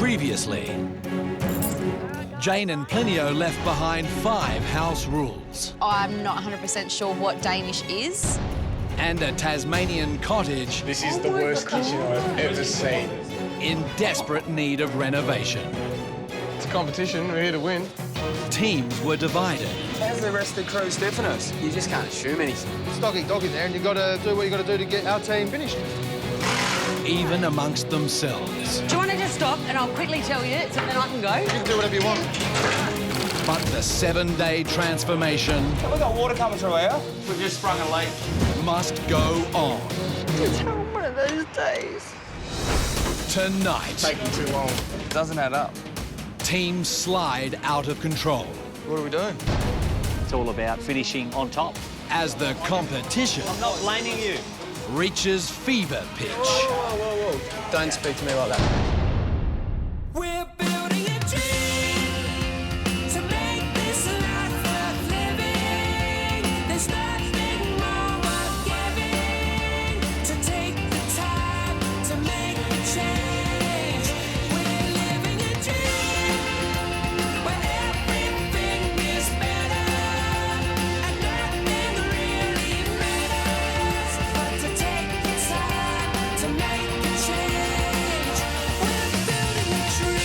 Previously, Jane and Plinio left behind 5 house rules. I'm not 100% sure what Danish is. And a Tasmanian cottage. This is the worst kitchen I've ever seen. In desperate need of renovation. It's a competition, we're here to win. Teams were divided. How's the rest of the crew stiffing us? You just can't assume anything. It's dog in there, and you've got to do what you've got to do to get our team finished. Even amongst themselves. Do you want to just stop and I'll quickly tell you so then I can go? You can do whatever you want. But the 7-day transformation... Have we got water coming through here? We've just sprung a leak. ...must go on. It's one of those days. Tonight. Taking too long. It doesn't add up. Teams slide out of control. What are we doing? It's all about finishing on top. As the competition... I'm not blaming you. ...reaches fever pitch. Whoa. Don't speak to me like that. We're building a dream to make this life worth living. There's nothing wrong with giving, to take the time to make the change. We're living a dream where everything is better and nothing really matters but to take the time to make the change. We're building a dream.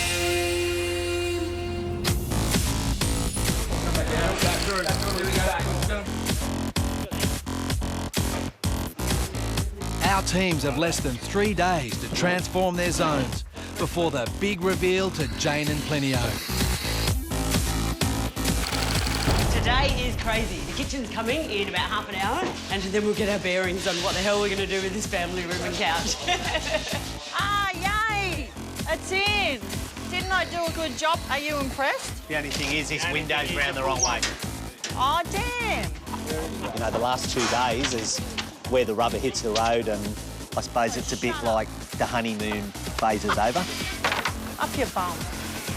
Our teams have less than 3 days to transform their zones before the big reveal to Jane and Plinio. Today is crazy. The kitchen's coming in about half an hour and then we'll get our bearings on what the hell we're going to do with this family room and couch. Yay! It's in. Didn't I do a good job? Are you impressed? The only thing is this window's round the wrong way. Oh, damn. You know, the last 2 days is where the rubber hits the road, and I suppose it's a bit like the honeymoon phase is over. Up your bum.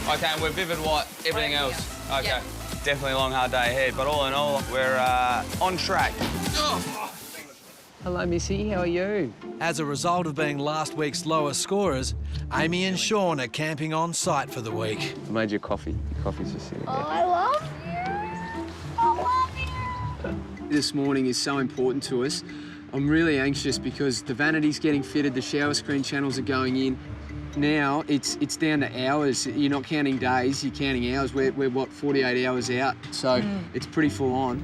OK, and we're vivid white, everything else. OK. Yep. Definitely a long, hard day ahead, but all in all, we're on track. Hello, Missy. How are you? As a result of being last week's lowest scorers, Amy and Sean are camping on site for the week. I made you a coffee. Your coffee's just sitting there. I love you. I love you. This morning is so important to us. I'm really anxious because the vanity's getting fitted, the shower screen channels are going in. Now it's down to hours. You're not counting days, you're counting hours. We're what, 48 hours out, so it's pretty full on.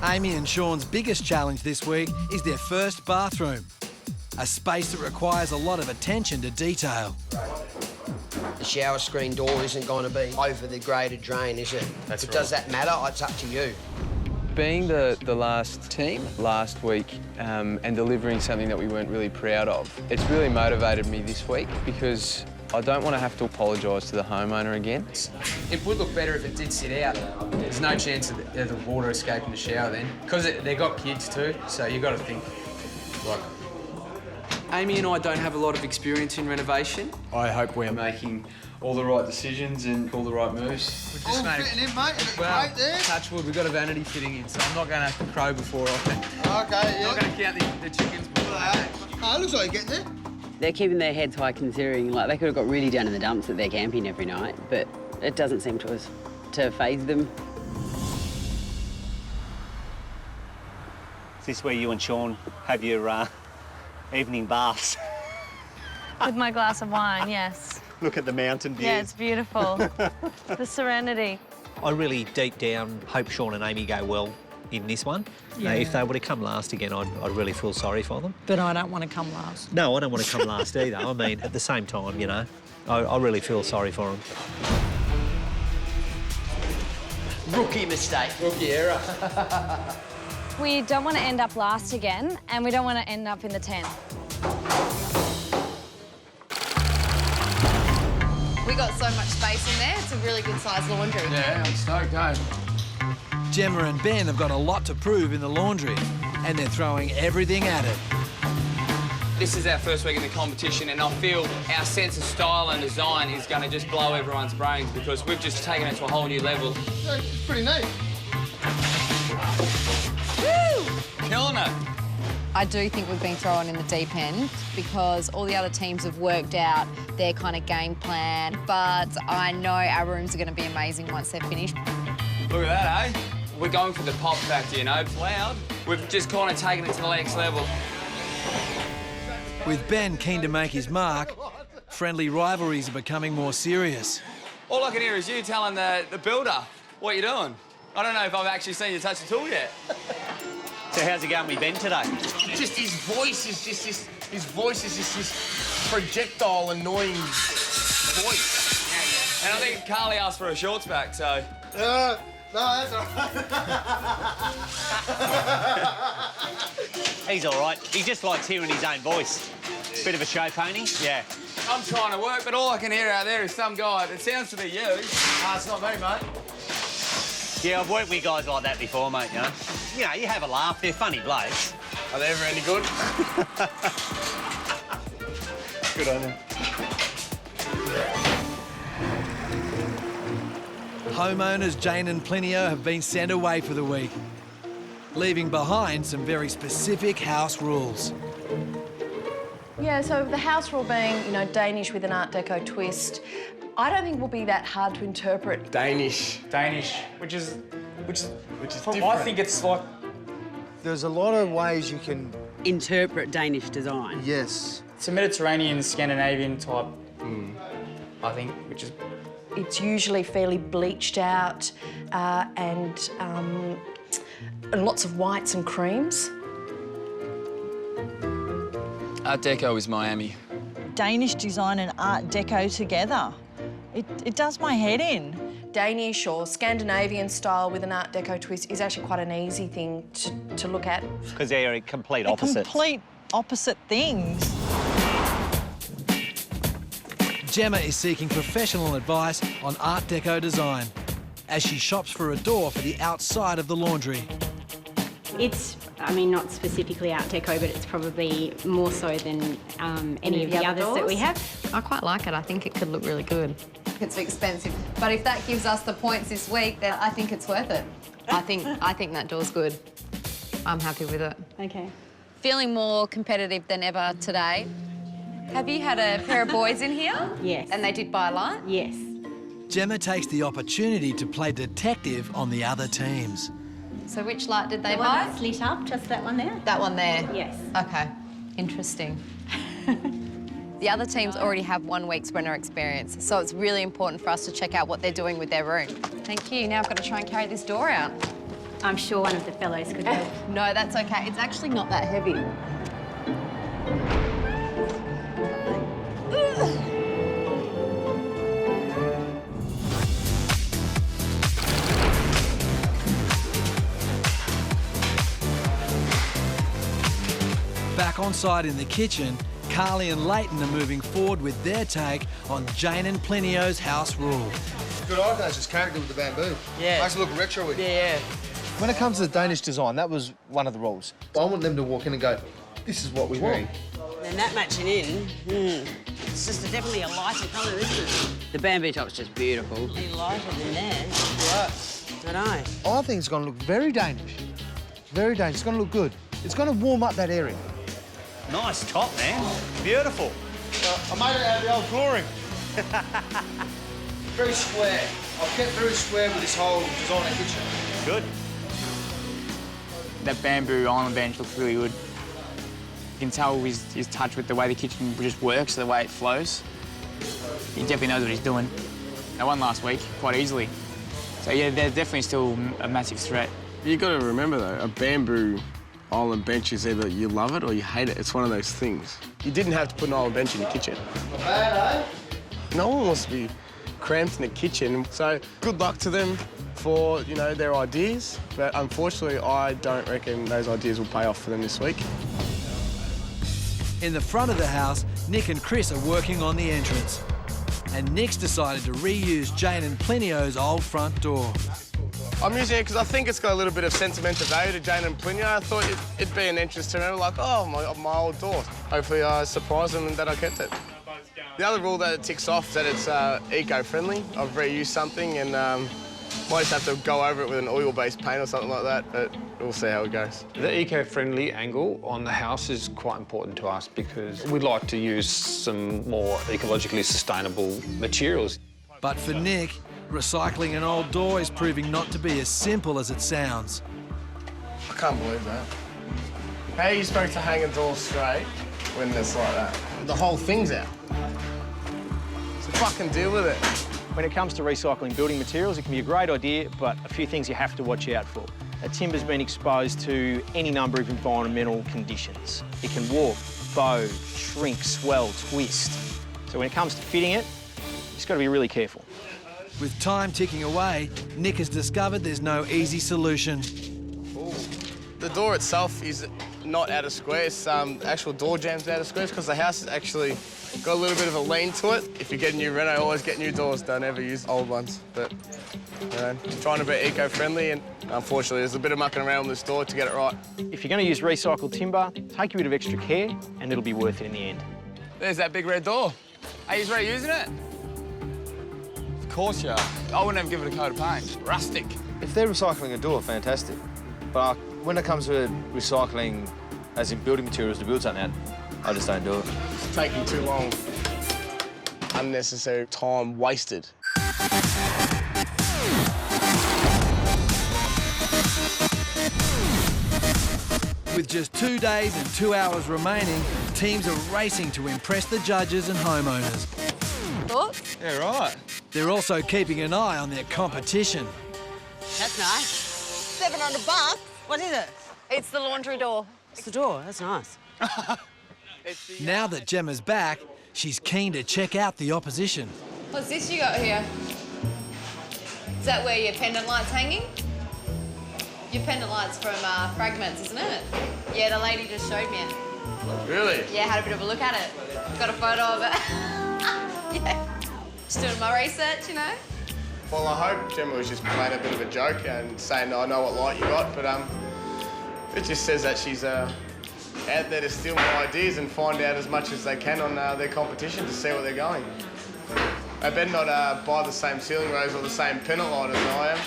Amy and Sean's biggest challenge this week is their first bathroom, a space that requires a lot of attention to detail. The shower screen door isn't going to be over the graded drain, is it? That's Does that matter? It's up to you. Being the last team last week and delivering something that we weren't really proud of, it's really motivated me this week because I don't want to have to apologise to the homeowner again. It would look better if it did sit out. There's no chance of the water escaping the shower then. Because they've got kids too, so you've got to think, like... Amy and I don't have a lot of experience in renovation. I hope we're making all the right decisions and all the right moves. All fitting in, mate. It's Well, great there. touch wood, we've got a vanity fitting in, so I'm not going to have to crow before I can. Okay, yeah. I'm not going to count the chickens before I Oh, looks like you're getting there. They're keeping their heads high considering, like, they could have got really down in the dumps that they're camping every night, but it doesn't seem to faze them. Is this where you and Sean have your evening baths? With my glass of wine, yes. Look at the mountain view. Yeah, it's beautiful. The serenity. I really, deep down, hope Sean and Amy go well in this one. Yeah. If they were to come last again, I'd really feel sorry for them. But I don't want to come last. No, I don't want to come last either. I mean, at the same time, you know, I really feel sorry for them. Rookie mistake. Rookie error. We don't want to end up last again, and we don't want to end up in the 10. We got so much space in there. It's a really good sized laundry. Yeah, I'm stoked, eh? Gemma and Ben have got a lot to prove in the laundry, and they're throwing everything at it. This is our first week in the competition, and I feel our sense of style and design is going to just blow everyone's brains because we've just taken it to a whole new level. Yeah, it's pretty neat. Woo! Killing it. I do think we've been thrown in the deep end because all the other teams have worked out their kind of game plan, but I know our rooms are going to be amazing once they're finished. Look at that, eh? We're going for the pop factor, you know, it's loud. We've just kind of taken it to the next level. With Ben keen to make his mark, friendly rivalries are becoming more serious. All I can hear is you telling the builder what you're doing. I don't know if I've actually seen you touch the tool yet. So how's it going with Ben today? Just his voice is just this projectile annoying voice. And I think Carly asked for her shorts back, so... No, that's all right. He's all right. He just likes hearing his own voice. Bit of a show pony. Yeah. I'm trying to work, but all I can hear out there is some guy. It sounds to be you. It's not me, mate. Yeah, I've worked with guys like that before, mate, you know. You know, you have a laugh. They're funny blokes. Are they ever any good? Good on them. Homeowners Jane and Plinio have been sent away for the week, leaving behind some very specific house rules. Yeah, so the house rule being, you know, Danish with an Art Deco twist, I don't think will be that hard to interpret. Danish, which is different. I think it's like... There's a lot of ways you can... Interpret Danish design. Yes. It's a Mediterranean, Scandinavian type, I think, which is... It's usually fairly bleached out and lots of whites and creams. Art Deco is Miami. Danish design and Art Deco together. It does my head in. Danish or Scandinavian style with an Art Deco twist is actually quite an easy thing to look at. Because they're complete opposites. Complete opposite things. Gemma is seeking professional advice on Art Deco design as she shops for a door for the outside of the laundry. It's, I mean, not specifically Art Deco, but it's probably more so than any of the others that we have. I quite like it. I think it could look really good. It's expensive, but if that gives us the points this week, then I think it's worth it. I think that door's good. I'm happy with it. Okay. Feeling more competitive than ever today. Have you had a pair of boys in here? Yes. And they did buy light? Yes. Gemma takes the opportunity to play detective on the other teams. So which light did they The one buy? that's lit up, just that one there? That one there? Yes. Okay, interesting. The other teams already have 1 week's renter experience, so it's really important for us to check out what they're doing with their room. Thank you. Now I've got to try and carry this door out. I'm sure one of the fellows could help. No, that's okay. It's actually not that heavy. Back on site in the kitchen, Carly and Leighton are moving forward with their take on Jane and Plinio's house rule. Good organised character with the bamboo. Yeah. Makes it look retro-y. Yeah. When it comes to the Danish design, that was one of the rules. I want them to walk in and go, this is what we want. And that matching in, it's just definitely a lighter colour, isn't it? The bamboo top's just beautiful. Any lighter than that. I know. I think it's going to look very Danish. Very Danish. It's going to look good. It's going to warm up that area. Nice top, man. Beautiful. I made it out of the old flooring. Very square. I've kept very square with this whole designer kitchen. Good. That bamboo island bench looks really good. You can tell his touch with the way the kitchen just works, the way it flows. He definitely knows what he's doing. They won last week quite easily. So yeah, they're definitely still a massive threat. You got to remember though, a bamboo island bench is either you love it or you hate it. It's one of those things. You didn't have to put an island bench in your kitchen. Not bad, eh? No one wants to be cramped in the kitchen, so good luck to them for, you know, their ideas, but unfortunately I don't reckon those ideas will pay off for them this week. In the front of the house, Nick and Chris are working on the entrance. And Nick's decided to reuse Jane and Plinio's old front door. I'm using it because I think it's got a little bit of sentimental value to Jane and Plinio. I thought it'd be an interest to remember, like, oh, my old door. Hopefully I surprise them that I kept it. The other rule that it ticks off is that it's eco-friendly. I've reused something and Might just have to go over it with an oil-based paint or something like that, but we'll see how it goes. The eco-friendly angle on the house is quite important to us because we'd like to use some more ecologically sustainable materials. But for Nick, recycling an old door is proving not to be as simple as it sounds. I can't believe that. How are you supposed to hang a door straight when it's like that? The whole thing's out. So fucking deal with it. When it comes to recycling building materials, it can be a great idea, but a few things you have to watch out for. A timber's been exposed to any number of environmental conditions. It can warp, bow, shrink, swell, twist. So when it comes to fitting it, you've just got to be really careful. With time ticking away, Nick has discovered there's no easy solution. The door itself is not out of squares. The actual door jam's out of squares because the house has actually got a little bit of a lean to it. If you get a new reno, always get new doors. Don't ever use old ones. But, you know, trying to be eco-friendly, and unfortunately, there's a bit of mucking around with this door to get it right. If you're going to use recycled timber, take a bit of extra care and it'll be worth it in the end. There's that big red door. Are you reusing it? Of course you are. I wouldn't even give it a coat of paint. Rustic. If they're recycling a door, fantastic. But when it comes to recycling, as in building materials to build something out, I just don't do it. It's taking too long. Unnecessary time wasted. With just 2 days and 2 hours remaining, teams are racing to impress the judges and homeowners. Thoughts? Yeah, right. They're also keeping an eye on their competition. That's nice. $700. What is it? It's the laundry door. It's the door. That's nice. Now that Gemma's back, she's keen to check out the opposition. What's this you got here? Is that where your pendant light's hanging? Your pendant light's from Fragments, isn't it? Yeah, the lady just showed me it. Really? Yeah, had a bit of a look at it. Got a photo of it. Yeah. Just doing my research, you know? Well, I hope Gemma was just playing a bit of a joke and saying, I know what light you got, but it just says that she's out there to steal my ideas and find out as much as they can on their competition to see where they're going. They better not buy the same ceiling rose or the same pendant light as I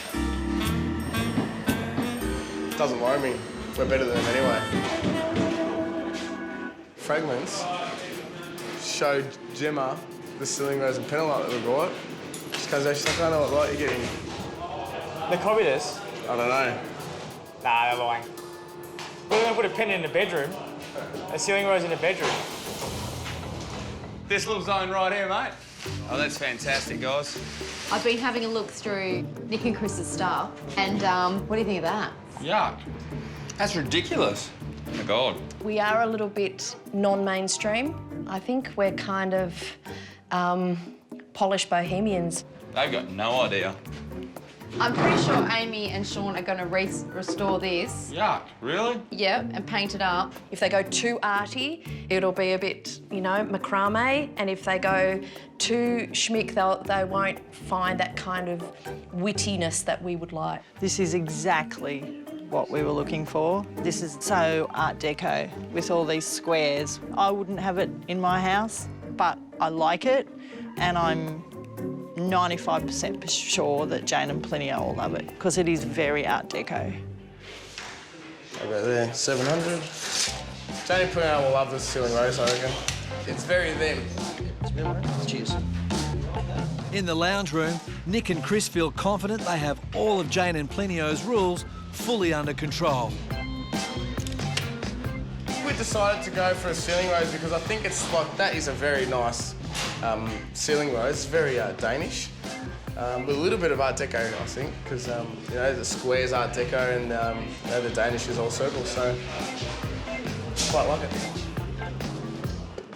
am. Doesn't worry me. We're better than them anyway. Fragments showed Gemma the ceiling rose and pendant light that we brought. She comes out, she's like, I don't know what light you're getting. They copy this? I don't know. Nah, they're lying. We're going to put a pendant in the bedroom, a ceiling rose in the bedroom. This little zone right here, mate. Oh, that's fantastic, guys. I've been having a look through Nick and Chris's stuff, and what do you think of that? Yuck. That's ridiculous. Oh, my God. We are a little bit non-mainstream. I think we're kind of polished bohemians. They've got no idea. I'm pretty sure Amy and Sean are going to restore this. Yuck, really? Yep, and paint it up. If they go too arty, it'll be a bit, you know, macrame. And if they go too schmick, they won't find that kind of wittiness that we would like. This is exactly what we were looking for. This is so Art Deco with all these squares. I wouldn't have it in my house, but I like it, and I'm 95% sure that Jane and Plinio will love it because it is very Art Deco. About there, 700. Jane and Plinio will love this ceiling rose, I reckon. It's very them. Cheers. In the lounge room, Nick and Chris feel confident they have all of Jane and Plinio's rules fully under control. We decided to go for a ceiling rose because I think it's like, that is a very nice ceiling rose. It's very Danish. With a little bit of Art Deco, I think, because you know, the square's Art Deco and you know, the Danish is all circles, so quite like it.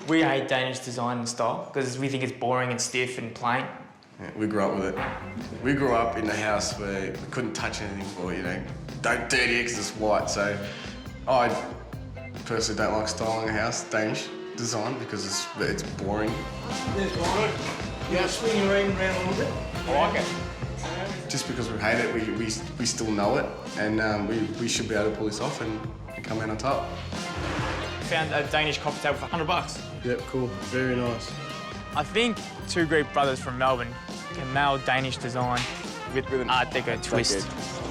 We hate Danish design and style because we think it's boring and stiff and plain. Yeah, we grew up with it. We grew up in a house where we couldn't touch anything or, you know, don't dirty it because it's white, so I personally don't like styling a house, Danish design, because it's boring. There's one. Yeah, swing your around a little bit. I like it. Just because we hate it, we still know it, and we should be able to pull this off and come out on top. Found a Danish coffee table for $100. Yep, cool. Very nice. I think two Greek brothers from Melbourne can nail Danish design with an Art Deco twist.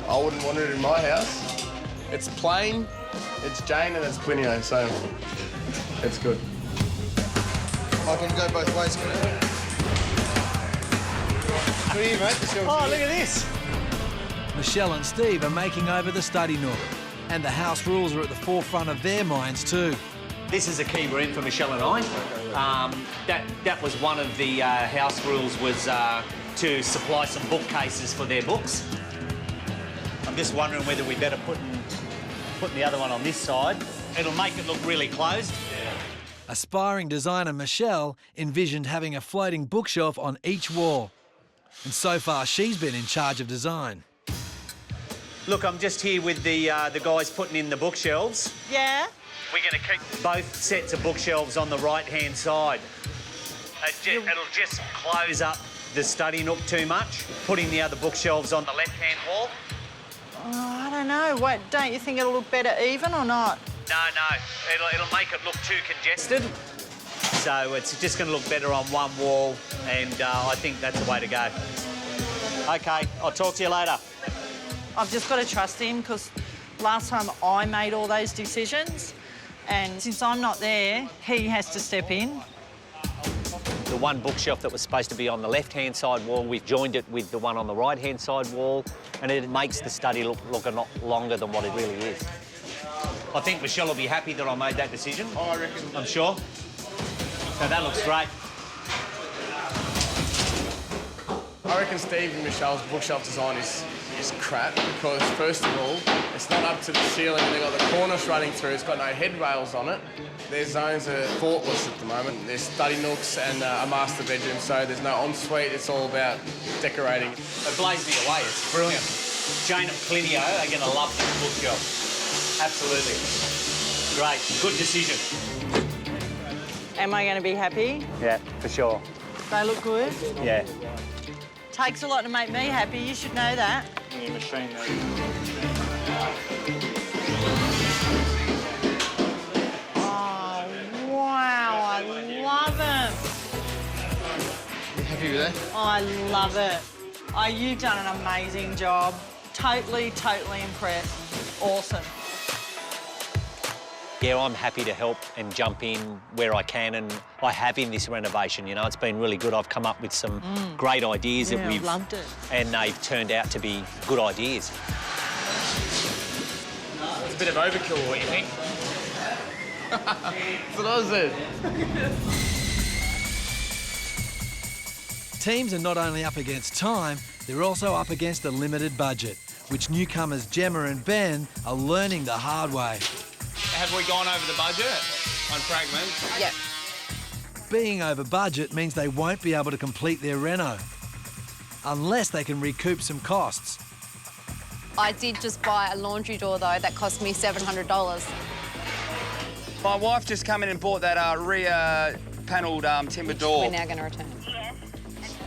I wouldn't want it in my house. It's plain, it's Jane and it's Plinio, so it's good. I can go both ways, can I? Good to you, mate. Oh, look at this. Michelle and Steve are making over the study nook, and the house rules are at the forefront of their minds too. This is a key room for Michelle and I. That was one of the house rules, was to supply some bookcases for their books. I'm just wondering whether we better put the other one on this side. It'll make it look really closed. Aspiring designer Michelle envisioned having a floating bookshelf on each wall, and so far she's been in charge of design. Look, I'm just here with the guys putting in the bookshelves. Yeah? We're going to keep both sets of bookshelves on the right-hand side. It'll just close up the study nook too much, putting the other bookshelves on the left-hand wall. Oh, I don't know. What, don't you think it'll look better even or not? No. It'll make it look too congested. So it's just going to look better on one wall, and I think that's the way to go. OK, I'll talk to you later. I've just got to trust him, because last time I made all those decisions, and since I'm not there, he has to step in. The one bookshelf that was supposed to be on the left-hand side wall, we've joined it with the one on the right-hand side wall, and it makes the study look a lot longer than what it really is. I think Michelle will be happy that I made that decision. Oh, I reckon. I'm sure. So that looks great. I reckon Steve and Michelle's bookshelf design is crap, because first of all, it's not up to the ceiling, and they've got the cornice running through, it's got no headrails on it. Their zones are thoughtless at the moment. There's study nooks and a master bedroom, so there's no ensuite, it's all about decorating. It blows me away, it's brilliant. Jane and Plinio are going to love this bookshelf. Absolutely. Great, good decision. Am I going to be happy? Yeah, for sure. They look good? Yeah. Takes a lot to make me happy, you should know that. Yeah, machine though. Oh, wow, I love it. You happy with that? I love it. Oh, you've done an amazing job. Totally impressed. Awesome. Yeah, I'm happy to help and jump in where I can, and I have in this renovation. You know, it's been really good. I've come up with some great ideas that we've... loved it. And they've turned out to be good ideas. It's a bit of overkill, what do you think? That's what I said. Teams are not only up against time, they're also up against a limited budget, which newcomers Gemma and Ben are learning the hard way. Have we gone over the budget on fragments? Yep. Being over budget means they won't be able to complete their reno, unless they can recoup some costs. I did just buy a laundry door, though, that cost me $700. My wife just come in and bought that rear panelled timber door. We're now going to return.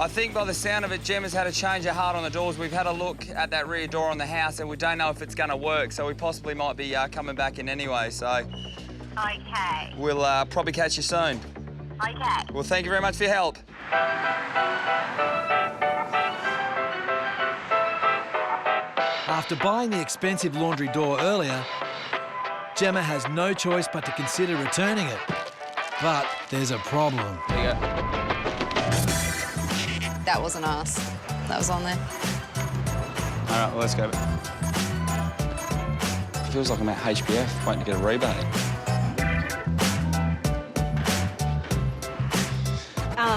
I think by the sound of it, Gemma's had to change her heart on the doors. We've had a look at that rear door on the house and we don't know if it's going to work, so we possibly might be coming back in anyway, so... OK. We'll probably catch you soon. OK. Well, thank you very much for your help. After buying the expensive laundry door earlier, Gemma has no choice but to consider returning it. But there's a problem. There you go. That wasn't us. That was on there. All right, well, let's go. Feels like I'm at HBF waiting to get a rebate.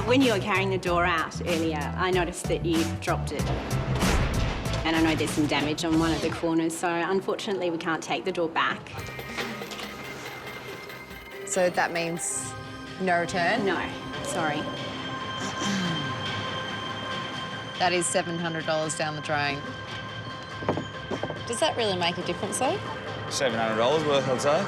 When you were carrying the door out earlier, I noticed that you dropped it. And I know there's some damage on one of the corners, so unfortunately we can't take the door back. So that means no return? No, sorry. That is $700 down the drain. Does that really make a difference, though? $700 worth, I'd say.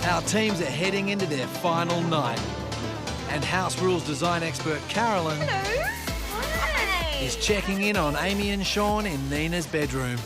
Our teams are heading into their final night. And house rules design expert Carolyn is checking in on Amy and Sean in Nina's bedroom.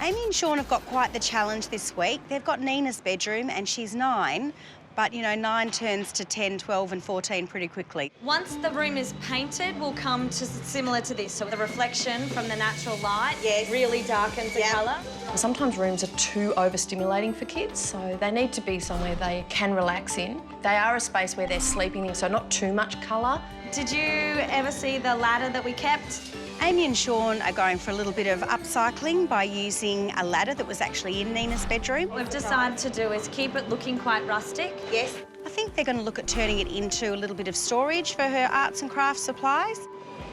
Amy and Sean have got quite the challenge this week. They've got Nina's bedroom and she's 9, but, you know, 9 turns to 10, 12 and 14 pretty quickly. Once the room is painted, we'll come to similar to this. So the reflection from the natural light really darkens the colour. Sometimes rooms are too overstimulating for kids, so they need to be somewhere they can relax in. They are a space where they're sleeping in, so not too much colour. Did you ever see the ladder that we kept? Amy and Sean are going for a little bit of upcycling by using a ladder that was actually in Nina's bedroom. What we've decided to do is keep it looking quite rustic. Yes. I think they're going to look at turning it into a little bit of storage for her arts and crafts supplies.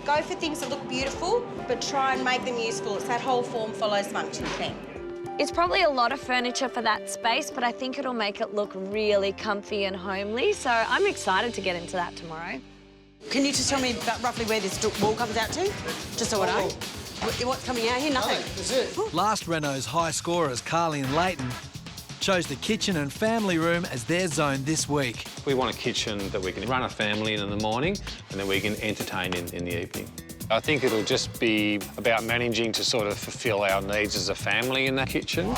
Go for things that look beautiful, but try and make them useful. It's that whole form follows function thing. It's probably a lot of furniture for that space, but I think it'll make it look really comfy and homely, so I'm excited to get into that tomorrow. Can you just tell me about roughly where this wall comes out to? Just so I know. What's coming out here? Nothing. That's it. Last Reno's high scorers, Carly and Leighton, chose the kitchen and family room as their zone this week. We want a kitchen that we can run a family in the morning and then we can entertain in the evening. I think it'll just be about managing to sort of fulfil our needs as a family in that kitchen.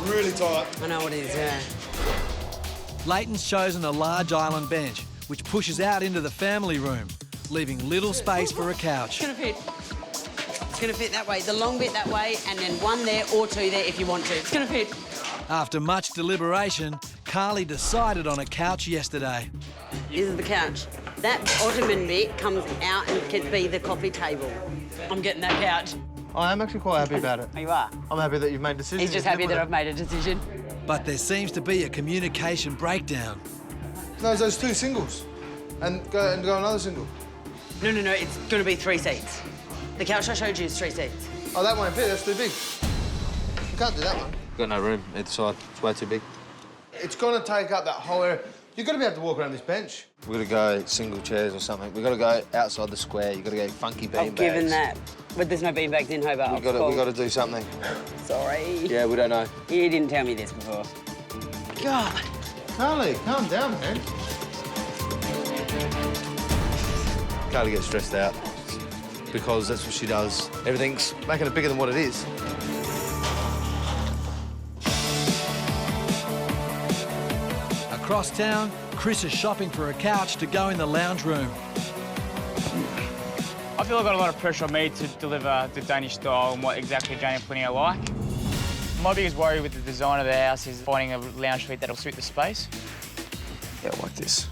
Really tight. I know what it is, yeah. Leighton's chosen a large island bench, which pushes out into the family room, leaving little space for a couch. It's going to fit. It's going to fit that way, the long bit that way, and then 1 there or 2 there if you want to. It's going to fit. After much deliberation, Carly decided on a couch yesterday. This is the couch. That ottoman bit comes out and can be the coffee table. I'm getting that couch. I am actually quite happy about it. Oh, you are? I'm happy that you've made a decision. He's just happy that I've made a decision. But there seems to be a communication breakdown. No, those 2 singles. And go another single. No, it's going to be 3 seats. The couch I showed you is 3 seats. Oh, that won't fit. That's too big. You can't do that one. Got no room either side. It's way too big. It's going to take up that whole area. You've got to be able to walk around this bench. We've got to go single chairs or something. We've got to go outside the square. You've got to go funky beanbags. I've given that. But there's no beanbags in Hobart. We've got to do something. Sorry. Yeah, we don't know. You didn't tell me this before. God. Carly, calm down, man. Carly gets stressed out because that's what she does. Everything's making it bigger than what it is. Across town, Chris is shopping for a couch to go in the lounge room. I feel I've got a lot of pressure on me to deliver the Danish style and what exactly Jane and Pliny are like. My biggest worry with the design of the house is finding a lounge suite that'll suit the space. Yeah, like this.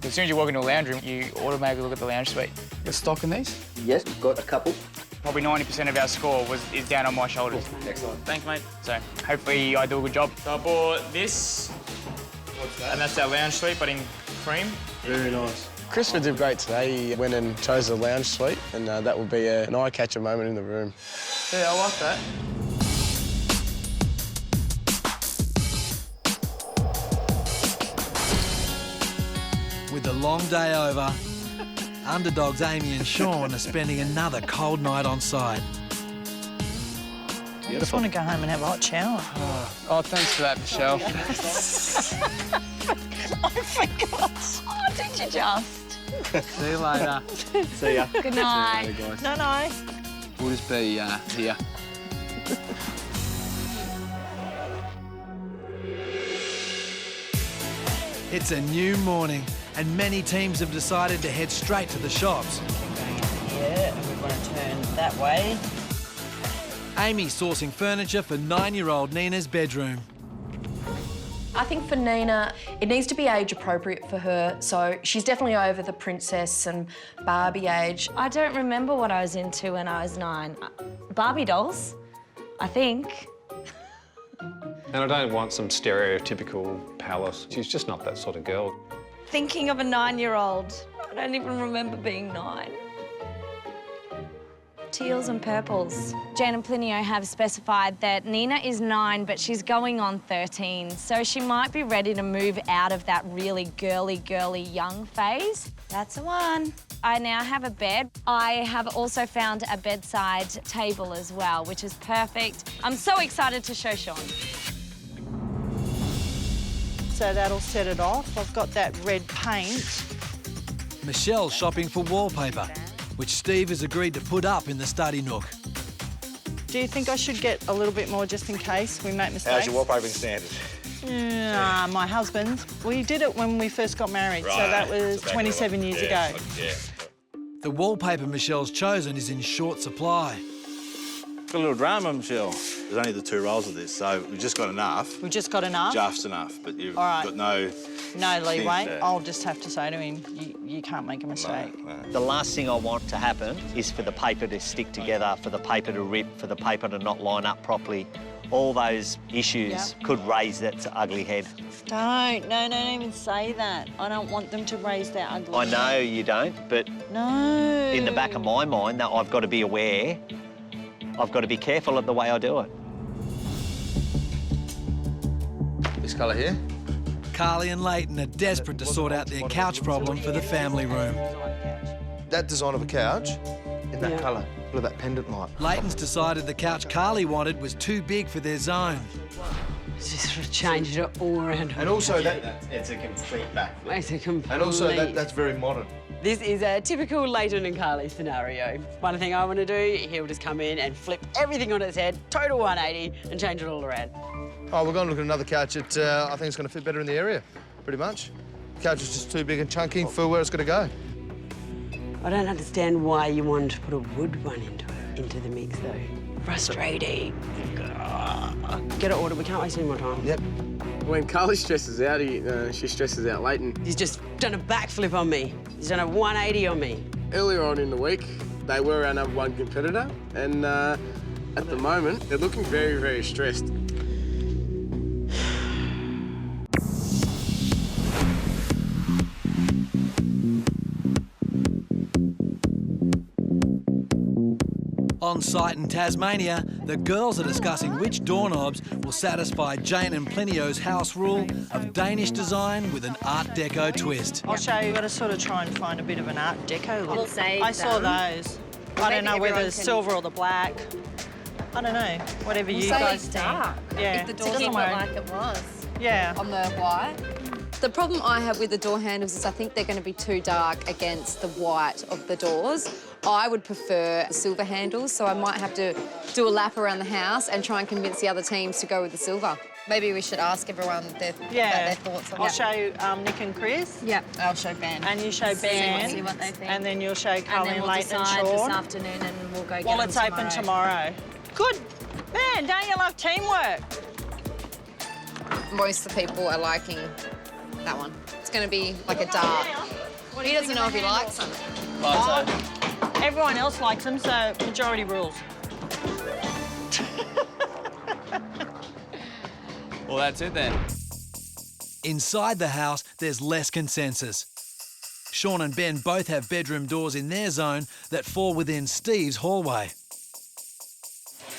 As soon as you walk into a lounge room, you automatically look at the lounge suite. Got stock in these? Yes, got a couple. Probably 90% of our score is down on my shoulders. Excellent. Thanks, mate. So hopefully I do a good job. So I bought this. What's that? And that's our lounge suite, but in cream. Very nice. Christopher did great today. He went and chose the lounge suite, and that will be an eye-catcher moment in the room. Yeah, I like that. With the long day over, underdogs Amy and Sean are spending another cold night on site. I just want to go home and have a hot shower. Oh, thanks for that, Michelle. I forgot. Oh, did you just? See you later. See ya. Good night. See you later, guys. No. We'll just be here. It's a new morning, and many teams have decided to head straight to the shops. Yeah, we're going to turn that way. Amy sourcing furniture for 9-year-old Nina's bedroom. I think for Nina, it needs to be age appropriate for her, so she's definitely over the princess and Barbie age. I don't remember what I was into when I was 9. Barbie dolls, I think. And I don't want some stereotypical palace. She's just not that sort of girl. Thinking of a 9-year-old. I don't even remember being 9. Teals and purples. Jane and Plinio have specified that Nina is 9, but she's going on 13, so she might be ready to move out of that really girly young phase. That's the one. I now have a bed. I have also found a bedside table as well, which is perfect. I'm so excited to show Sean. So that'll set it off. I've got that red paint. Michelle's shopping for wallpaper, which Steve has agreed to put up in the study nook. Do you think I should get a little bit more just in case we make mistakes? How's your wallpapering standard? My husband's. We did it when we first got married, so that was 27 years ago. Yeah. The wallpaper Michelle's chosen is in short supply. Got a little drama, Michelle. There's only the 2 rolls of this, so we've just got enough. We've just got enough? Just enough, but you've All right. got no... No leeway. there. I'll just have to say to him, you can't make a mistake. The last thing I want to happen is for the paper to stick together, for the paper to rip, for the paper to not line up properly. All those issues could raise that ugly head. Don't even say that. I don't want them to raise their ugly I know head. you don't, but No. in the back of my mind, that I've got to be aware. I've got to be careful of the way I do it. This colour here? Carly and Leighton are desperate to sort out their couch problem for the family room. That design of a couch in that colour. Look at that pendant light. Leighton's decided the couch Carly wanted was too big for their zone. Just sort of changed it all around. And also that... It's a complete backflip. It's a complete... And also that's very modern. This is a typical Leighton and Carly scenario. One thing I want to do, he'll just come in and flip everything on its head, total 180, and change it all around. Oh, we're going to look at another couch that I think it's going to fit better in the area, pretty much. The couch is just too big and chunky for where it's going to go. I don't understand why you wanted to put a wood one into the mix, though. Frustrating. Get it ordered, we can't waste any more time. Yep. When Carly stresses out, she stresses out Leighton. He's just done a backflip on me. He's done a 180 on me. Earlier on in the week, they were our #1 competitor, and at the moment, they're looking very, very stressed. On site in Tasmania, the girls are discussing which doorknobs will satisfy Jane and Plinio's house rule of Danish design with an Art Deco twist. I'll show you. Got to sort of try and find a bit of an Art Deco look. We'll save I saw them. those. I don't know whether the silver or the black. I don't know. Whatever you guys think. dark. Yeah. If the It doors doesn't look work. like it was. Yeah. On the white. The problem I have with the door handles is I think they're going to be too dark against the white of the doors. I would prefer silver handles, so I might have to do a lap around the house and try and convince the other teams to go with the silver. Maybe we should ask everyone their thoughts on I'll that. show Nick and Chris. Yeah, I'll show Ben. And you show Ben. See what they think. And then you'll show Carly and we'll Leighton and decide Sean. this afternoon and we'll go get Well, them it's open tomorrow. Good. Man, don't you love teamwork? Most of the people are liking that one. It's going to be like a dart. He doesn't know if he likes them. Everyone else likes them, so majority rules. Well, that's it then. Inside the house, there's less consensus. Sean and Ben both have bedroom doors in their zone that fall within Steve's hallway.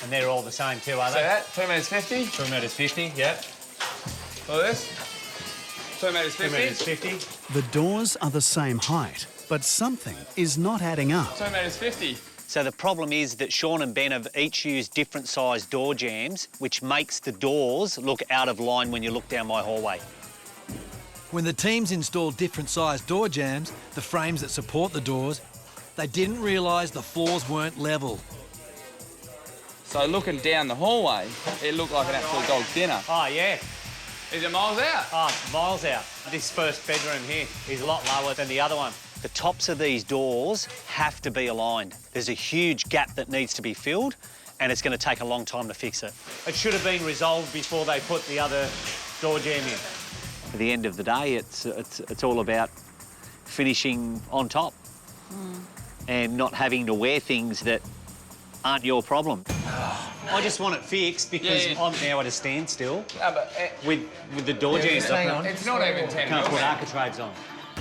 And they're all the same too, are So they? that, 2 metres 50. 2 metres 50, yep. Look at this. 2 metres 50. 2 metres 50. The doors are the same height, but something is not adding up. 2 metres 50. So the problem is that Sean and Ben have each used different sized door jambs, which makes the doors look out of line when you look down my hallway. When the teams installed different sized door jambs, the frames that support the doors, they didn't realise the floors weren't level. So looking down the hallway, it looked like an absolute dog's dinner. Oh, yeah. Is it miles out? Oh, miles out. This first bedroom here is a lot lower than the other one. The tops of these doors have to be aligned. There's a huge gap that needs to be filled, and it's going to take a long time to fix it. It should have been resolved before they put the other door jamb in. At the end of the day, it's all about finishing on top and not having to wear things that aren't your problem. I just want it fixed because I'm now at a standstill with the door jambs. It's not even 10 Can't put mils. architraves on.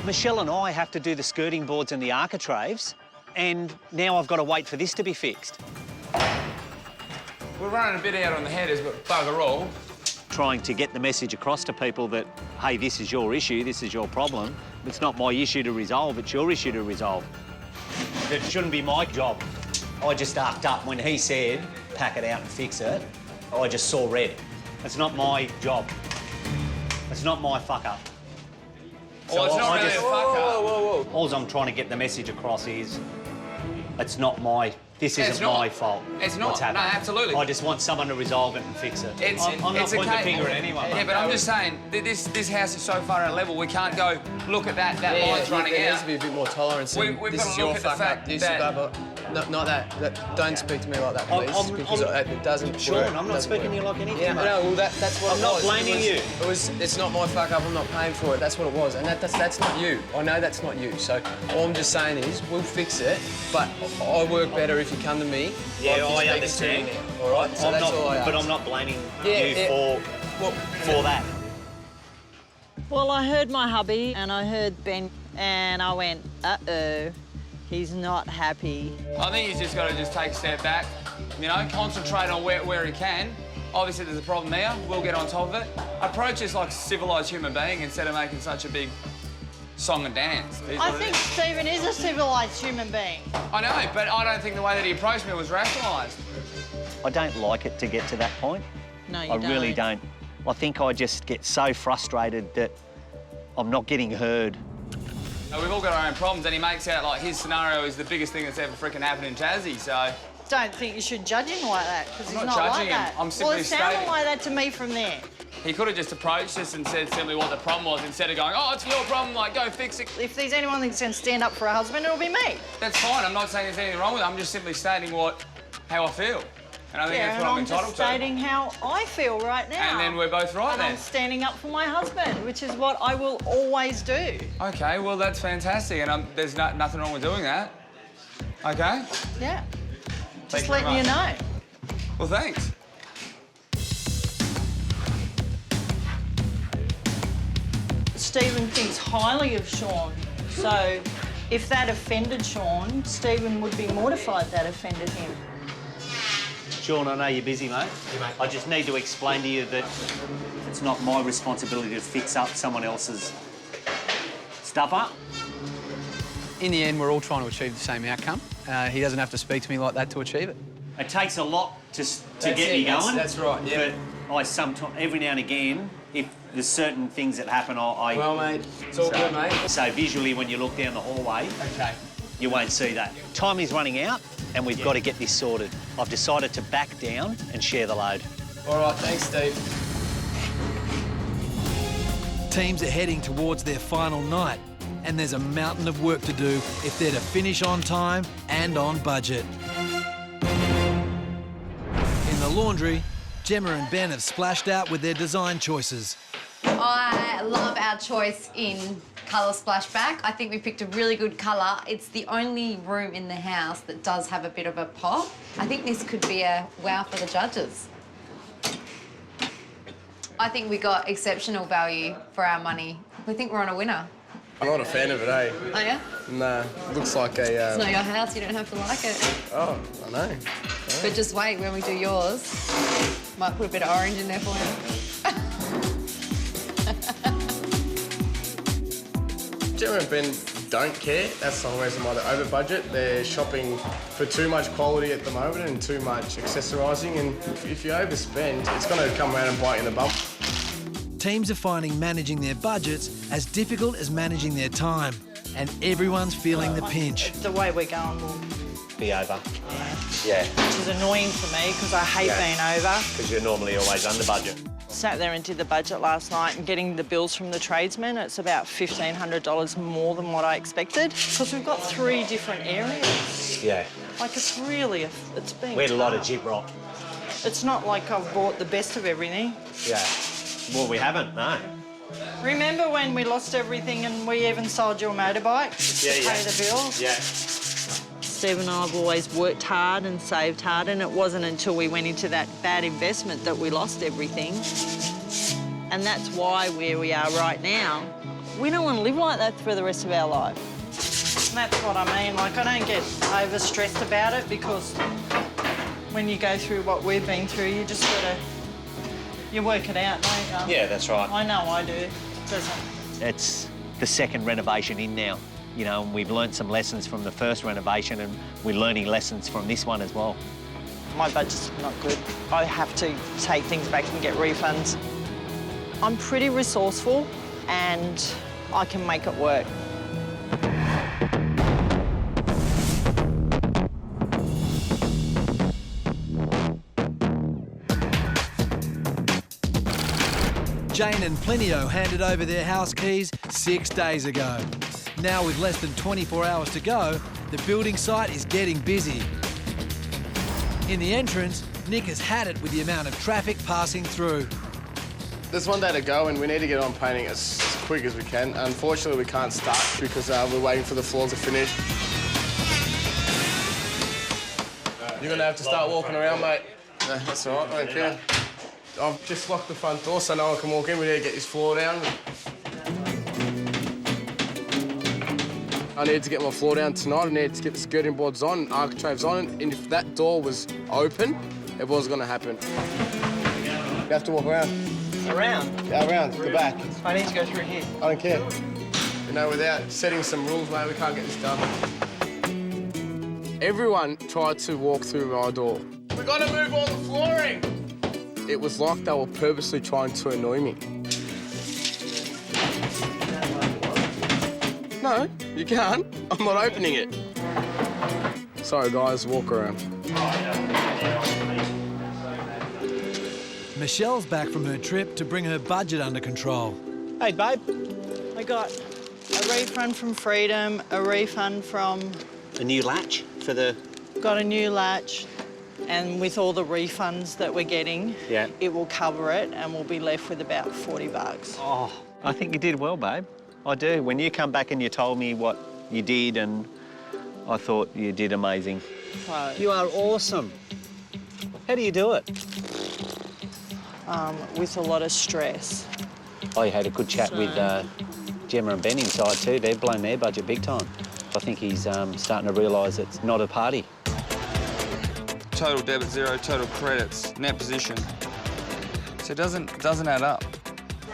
Michelle and I have to do the skirting boards and the architraves, and now I've got to wait for this to be fixed. We're running a bit out on the headers, but bugger all. Trying to get the message across to people that, hey, this is your issue, this is your problem. It's not my issue to resolve, it's your issue to resolve. It shouldn't be my job. I just arced up when he said, pack it out and fix it. I just saw red. It's not my job. It's not my fuck-up. Oh, it's not really a fuck-up. All I'm trying to get the message across is it's not my this isn't my fault. It's not. What's happened. No, absolutely. I just want someone to resolve it and fix it. I'm not it's pointing okay. the finger at anyone. Yeah, but I'm just saying, this house is so far at a level, we can't go, look at that line's running there out. needs to be a bit more tolerance. We've this got is to your look at the fuck fact up. This that... not that. Don't speak to me like that, please. Because it doesn't Sean, work. I'm not speaking to you like anything, Yeah, mate. no, well, that's what I'm not blaming you. It's not my fuck up. I'm not paying for it. That's what it was, and that's not you. I know that's not you. So all I'm just saying is we'll fix it. But I work better if you come to me. Yeah, like I understand. All right, so that's all I ask. But I'm not blaming you for that. Well, I heard my hubby and I heard Ben and I went, uh-oh, he's not happy. I think he's just got to take a step back, you know, concentrate on where he can. Obviously, there's a problem there. We'll get on top of it. Approach this like a civilised human being instead of making such a big song and dance. I think Stephen is a civilised human being. I know, but I don't think the way that he approached me was rationalised. I don't like it to get to that point. No, you I really don't. I think I just get so frustrated that I'm not getting heard. We've all got our own problems, and he makes out like his scenario is the biggest thing that's ever freaking happened in Tassie, so... Don't think you should judge him like that, because he's I'm not not like judging him. that. I'm simply well, it sounded stating. like that to me from there. He could have just approached us and said simply what the problem was instead of going, oh, it's your problem, like, go fix it. If there's anyone that's going to stand up for a husband, it'll be me. That's fine. I'm not saying there's anything wrong with it. I'm just simply stating how I feel. And I think that's what I'm entitled just stating how I feel right now. And then we're both right and then. I'm standing up for my husband, which is what I will always do. OK, well, that's fantastic, and there's nothing wrong with doing that. OK? Yeah. Thank Just letting you know. Well, thanks. Stephen thinks highly of Sean, so if that offended Sean, Stephen would be mortified that offended him. Sean, I know you're busy, mate. I just need to explain to you that it's not my responsibility to fix up someone else's stuff up. In the end, we're all trying to achieve the same outcome. He doesn't have to speak to me like that to achieve it. It takes a lot to get me going. That's right, yeah. But I sometimes, every now and again, if there's certain things that happen, I... Well, mate, it's all good, mate. So visually, when you look down the hallway, you won't see that. Time is running out, and we've got to get this sorted. I've decided to back down and share the load. All right, thanks, Steve. Teams are heading towards their final night, and there's a mountain of work to do if they're to finish on time and on budget. In the laundry, Gemma and Ben have splashed out with their design choices. I love our choice in colour splashback. I think we picked a really good colour. It's the only room in the house that does have a bit of a pop. I think this could be a wow for the judges. I think we got exceptional value for our money. We think we're on a winner. I'm not a fan of it, eh? Oh, yeah? Nah, looks like a... It's not your house, you don't have to like it. Oh, I know. But just wait, when we do yours, might put a bit of orange in there for you. Gemma and Ben don't care. That's the whole reason why they're over budget. They're shopping for too much quality at the moment and too much accessorising. And if you overspend, it's going to come around and bite you in the bum. Teams are finding managing their budgets as difficult as managing their time, and everyone's feeling the pinch. The way we're going will Be over. Yeah. Which is annoying for me because I hate being over. Because you're normally always under budget. Sat there and did the budget last night and getting the bills from the tradesmen. It's about $1,500 more than what I expected because we've got 3 different areas. Yeah. Like, it's really, it's been We had a lot of tough. jib rock. It's not like I've bought the best of everything. Yeah. Well, we haven't, no. Remember when we lost everything and we even sold your motorbike just to pay the bills? Yeah. Steve and I have always worked hard and saved hard, and it wasn't until we went into that bad investment that we lost everything. And that's why where we are right now, we don't want to live like that for the rest of our life. And that's what I mean. Like, I don't get overstressed about it because when you go through what we've been through, you just got to... You work it out, don't you? Yeah, that's right. I know I do. Doesn't. It's the second renovation in now, you know, and we've learned some lessons from the first renovation and we're learning lessons from this one as well. My budget's not good. I have to take things back and get refunds. I'm pretty resourceful and I can make it work. Jane and Plinio handed over their house keys 6 days ago. Now, with less than 24 hours to go, the building site is getting busy. In the entrance, Nick has had it with the amount of traffic passing through. There's one day to go and we need to get on painting as quick as we can. Unfortunately, we can't start because we're waiting for the floors to finish. You're going to have to start walking around, mate. No, that's all right, okay. I've just locked the front door so no one can walk in. We need to get this floor down. I need to get my floor down tonight. I need to get the skirting boards on, architraves on, and if that door was open, it wasn't going to happen. You have to walk around. Around? Yeah, around, the back. I need to go through here. I don't care. You know, without setting some rules, mate, we can't get this done. Everyone tried to walk through my door. We got to move all the flooring. It was like they were purposely trying to annoy me. No, you can't. I'm not opening it. Sorry, guys, walk around. Michelle's back from her trip to bring her budget under control. Hey, babe. I got a refund from Freedom, a refund from... A new latch for the... Got a new latch, and with all the refunds that we're getting, Yeah. it will cover it, and we'll be left with about $40. Oh, I think you did well, babe. I do. When you come back and you told me what you did, and I thought you did amazing. Right. You are awesome. How do you do it? With a lot of stress. I had a good chat with Gemma and Ben inside too. They've blown their budget big time. I think he's starting to realise it's not a party. Total debit zero, total credits, net position. So it doesn't add up.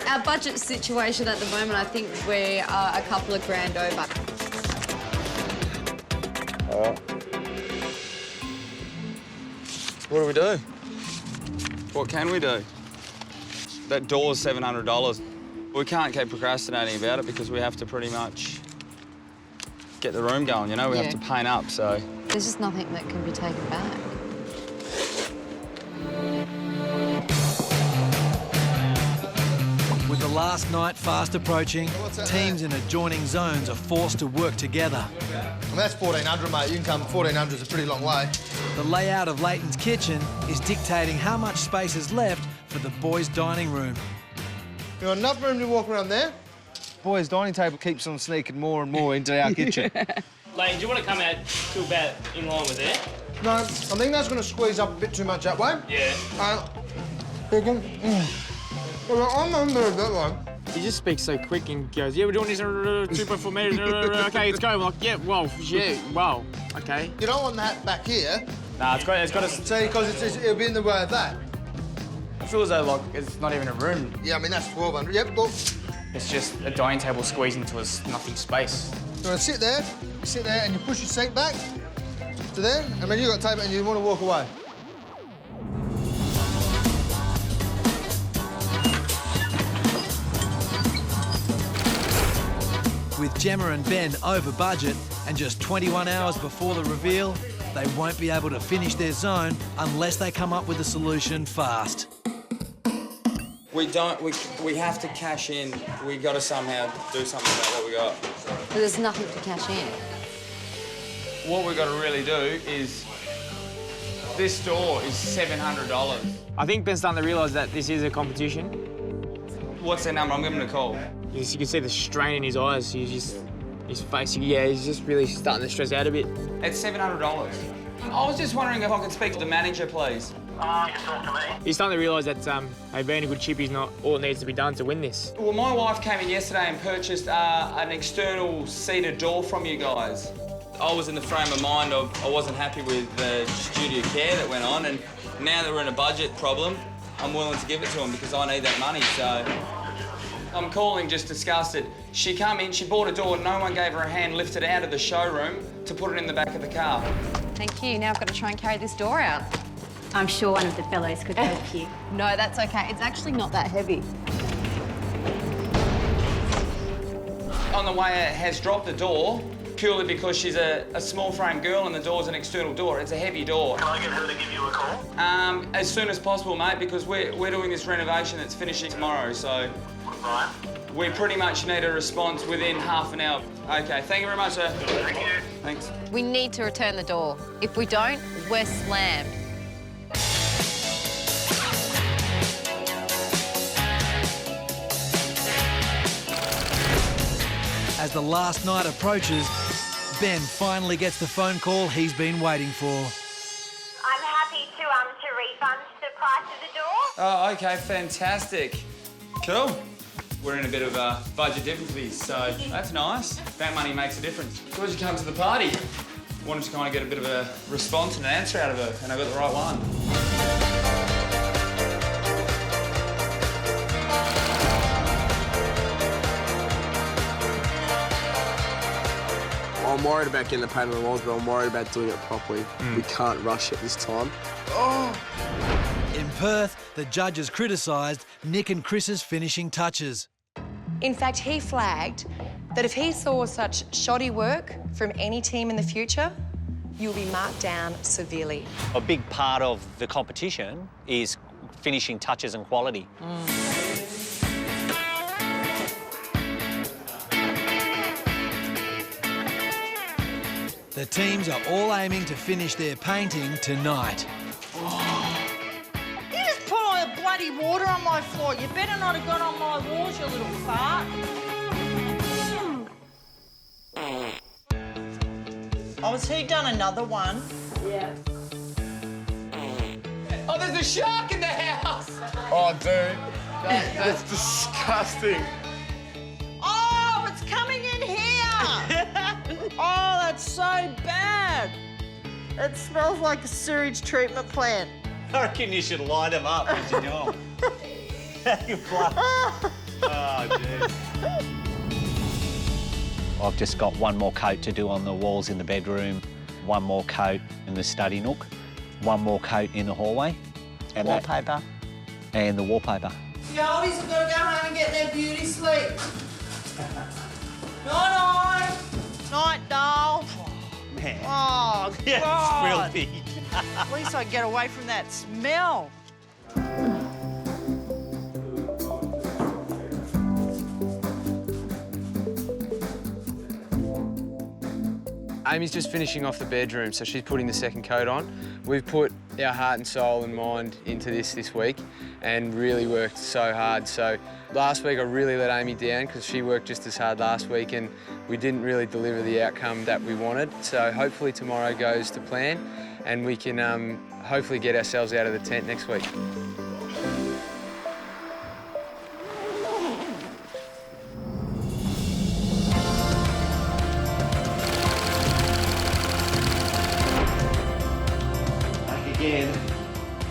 Our budget situation at the moment, I think we are a couple of grand over. All right. What do we do? What can we do? That door's $700. We can't keep procrastinating about it because we have to pretty much get the room going, you know? We have to paint up, so... There's just nothing that can be taken back. With the last night fast approaching, teams in adjoining zones are forced to work together. And that's 1,400, mate. You can come 1,400 is a pretty long way. The layout of Leighton's kitchen is dictating how much space is left for the boys' dining room. You got enough room to walk around there? Boys' dining table keeps on sneaking more and more into our kitchen. Leighton, do you want to come out to about in line with that? No, I think that's going to squeeze up a bit too much that way. Yeah. Bacon. I'm under that one. He just speaks so quick and goes, yeah, we're doing this 2.4 metres, okay, let's go. I'm like, yeah, well, okay. You don't want that back here. Nah, it's got to... See, because it'll be in the way of that. It feels like it's not even a room. Yeah, I mean, that's 1,200. Yep, go. It's just a dining table squeezed into nothing space. You want to sit there, and you push your seat back to there, and then you've got to tape it and you want to walk away. With Gemma and Ben over budget and just 21 hours before the reveal, they won't be able to finish their zone unless they come up with a solution fast. We have to cash in. We got to somehow do something about what we got. But there's nothing to cash in. What we got to really do is... This door is $700. I think Ben's starting to realise that this is a competition. What's their number? I'm giving him a call. You can see the strain in his eyes. His face, he's just really starting to stress out a bit. It's $700. I was just wondering if I could speak to the manager, please. He's starting to realise that being a good chip is not all it needs to be done to win this. Well, my wife came in yesterday and purchased an external seated door from you guys. I was in the frame of mind of I wasn't happy with the studio care that went on, and now that we're in a budget problem, I'm willing to give it to them because I need that money, so... I'm calling just disgusted. She come in, she bought a door, no one gave her a hand, lifted it out of the showroom to put it in the back of the car. Thank you. Now I've got to try and carry this door out. I'm sure one of the fellows could help you. No, that's okay. It's actually not that heavy. On the way out, has dropped the door, purely because she's a small frame girl and the door's an external door. It's a heavy door. Can I get her to give you a call? As soon as possible, mate, because we're doing this renovation that's finishing tomorrow, so... Right. We pretty much need a response within half an hour. OK, thank you very much, sir. Thank you. Thanks. We need to return the door. If we don't, we're slammed. As the last night approaches, Ben finally gets the phone call he's been waiting for. I'm happy to refund the price of the door. Oh, OK, fantastic. Cool. We're in a bit of budget difficulties, so that's nice. That money makes a difference. Glad you come to the party. Wanted to kind of get a bit of a response and an answer out of her, and I got the right one. I'm worried about getting the paint on the walls, but I'm worried about doing it properly. We can't rush it this time. Oh! In Perth, the judges criticised Nick and Chris's finishing touches. In fact, he flagged that if he saw such shoddy work from any team in the future, you'll be marked down severely. A big part of the competition is finishing touches and quality. The teams are all aiming to finish their painting tonight. You just put all the bloody water on my floor. You better not have got on my walls, you little fart. Oh, has he done another one? Yeah. Oh, there's a shark in the house! Oh, dude. That's disgusting. Oh, it's coming in here! Oh, that's so bad. It smells like a sewage treatment plant. I reckon you should light them up as you go. You flush. Oh, jeez. I've just got one more coat to do on the walls in the bedroom, one more coat in the study nook, one more coat in the hallway. And Wallpaper. And the wallpaper. The oldies have got to go home and get their beauty sleep. Night-night. Night, doll. Man. Oh, Yeah, God. it's filthy. At least I get away from that smell. Amy's just finishing off the bedroom, so she's putting the second coat on. We've put our heart and soul and mind into this week and really worked so hard. So last week I really let Amy down because she worked just as hard last week and we didn't really deliver the outcome that we wanted. So hopefully tomorrow goes to plan and we can hopefully get ourselves out of the tent next week.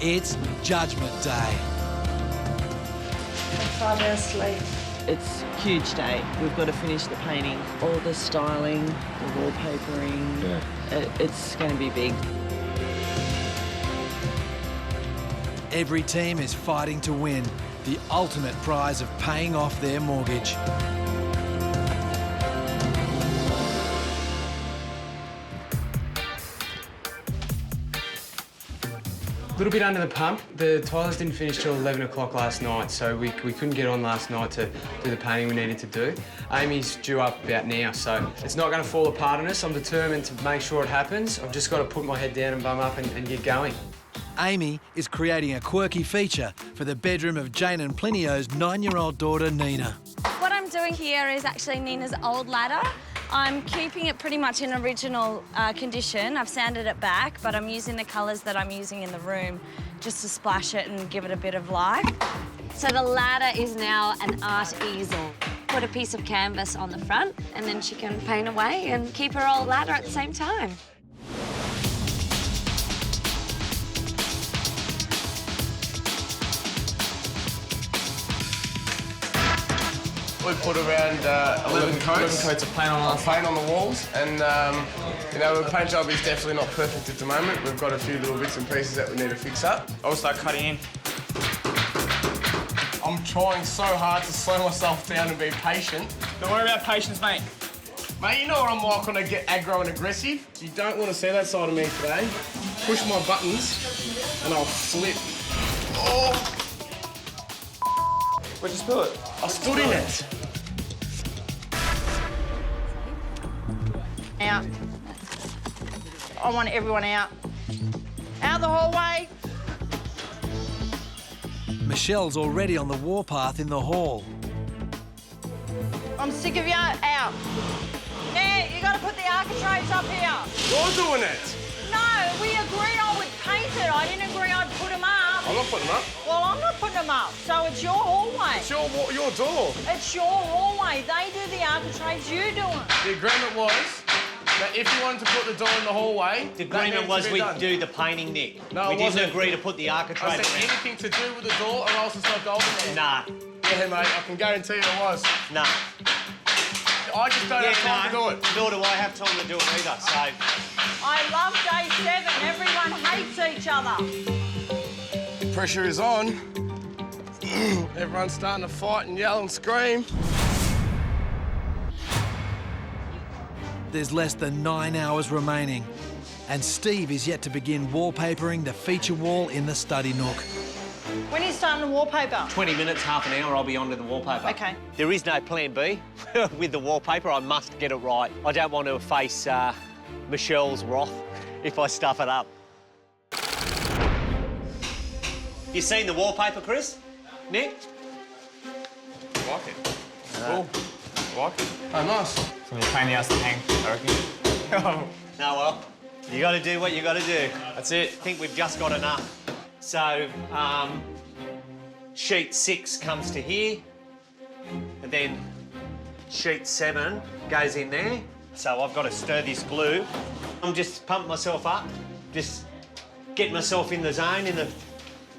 It's Judgment Day. 5 hours sleep. It's a huge day. We've got to finish the painting, all the styling, the wallpapering. Yeah. It's going to be big. Every team is fighting to win the ultimate prize of paying off their mortgage. A little bit under the pump. The tilers didn't finish till 11 o'clock last night, so we couldn't get on last night to do the painting we needed to do. Amy's due up about now, so it's not going to fall apart on us. I'm determined to make sure it happens. I've just got to put my head down and bum up and get going. Amy is creating a quirky feature for the bedroom of Jane and Plinio's 9-year-old daughter, Nina. What I'm doing here is actually Nina's old ladder. I'm keeping it pretty much in original condition. I've sanded it back, but I'm using the colours that I'm using in the room just to splash it and give it a bit of life. So the ladder is now an art easel. Put a piece of canvas on the front and then she can paint away and keep her old ladder at the same time. We put around 11 coats of paint on the walls, and you know, the paint job is definitely not perfect at the moment. We've got a few little bits and pieces that we need to fix up. I'll start cutting in. I'm trying so hard to slow myself down and be patient. Don't worry about patience, mate. Mate, you know what I'm like when I get aggro and aggressive? You don't want to see that side of me today. Push my buttons and I'll flip. Oh! Where'd you spill it? I stood in it. Out. I want everyone out. Out the hallway. Michelle's already on the warpath in the hall. I'm sick of you. Out. Now, you got to put the architraves up here. You're doing it. No, we agreed I would paint it. I didn't agree I'd put them up. I'm not putting them up. Well, I'm not putting them up, so it's your hallway. It's your door. It's your hallway. They do the architraves, you do it. The agreement was that if you wanted to put the door in the hallway... The agreement was we'd do the painting, Nick. No, we it didn't wasn't. agree to put the architrave I said around. anything to do with the door or else it's not golden there. Nah. Yeah, mate, I can guarantee you it was. Nah. I just don't have time to do it. Nor do I have time to do it either, so... I love day 7. Everyone hates each other. Pressure is on. Everyone's starting to fight and yell and scream. There's less than 9 hours remaining, and Steve is yet to begin wallpapering the feature wall in the study nook. When are you starting the wallpaper? 20 minutes, half an hour, I'll be onto the wallpaper. OK. There is no plan B with the wallpaper. I must get it right. I don't want to face Michelle's wrath if I stuff it up. You seen the wallpaper, Chris? Nick? I like it. Cool. I like it. Oh, nice. It's going to be a pain in the ass to hang, I reckon. No, well, you got to do what you got to do. That's it. I think we've just got enough. So, sheet 6 comes to here, and then sheet 7 goes in there. So I've got to stir this glue. I'm just pumping myself up, just getting myself in the zone,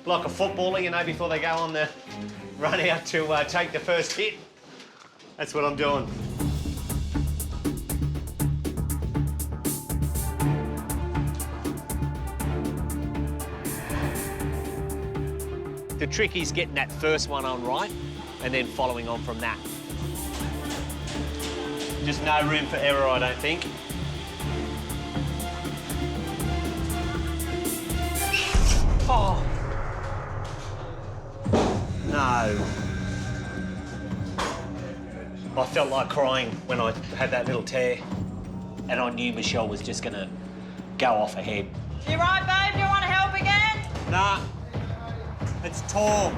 like a footballer, you know, before they go on the run out to take the first hit. That's what I'm doing. The trick is getting that first one on right and then following on from that. Just no room for error, I don't think. Oh. No. I felt like crying when I had that little tear, and I knew Michelle was just gonna go off ahead. You right, babe? Do you want to help again? Nah. It's tore.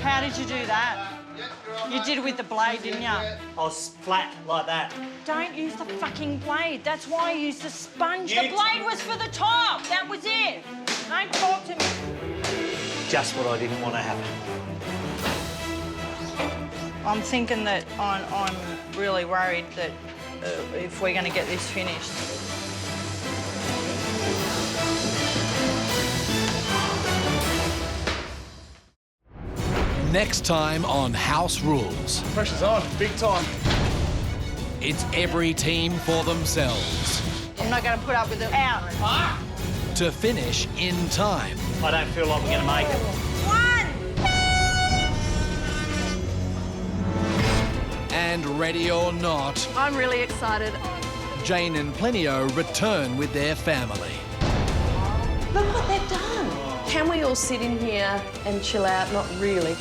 How did you do that? You did it with the blade, didn't you? I was flat like that. Don't use the fucking blade. That's why I used the sponge. The blade was for the top. That was it. Don't talk to me. Just what I didn't want to happen. I'm thinking that I'm really worried that if we're going to get this finished. Next time on House Rules. Pressure's on, big time. It's every team for themselves. I'm not going to put up with it. Out. To finish in time. I don't feel like we're going to make it. And ready or not, I'm really excited. Jane and Plenio return with their family. Look what they've done. Can we all sit in here and chill out? Not really.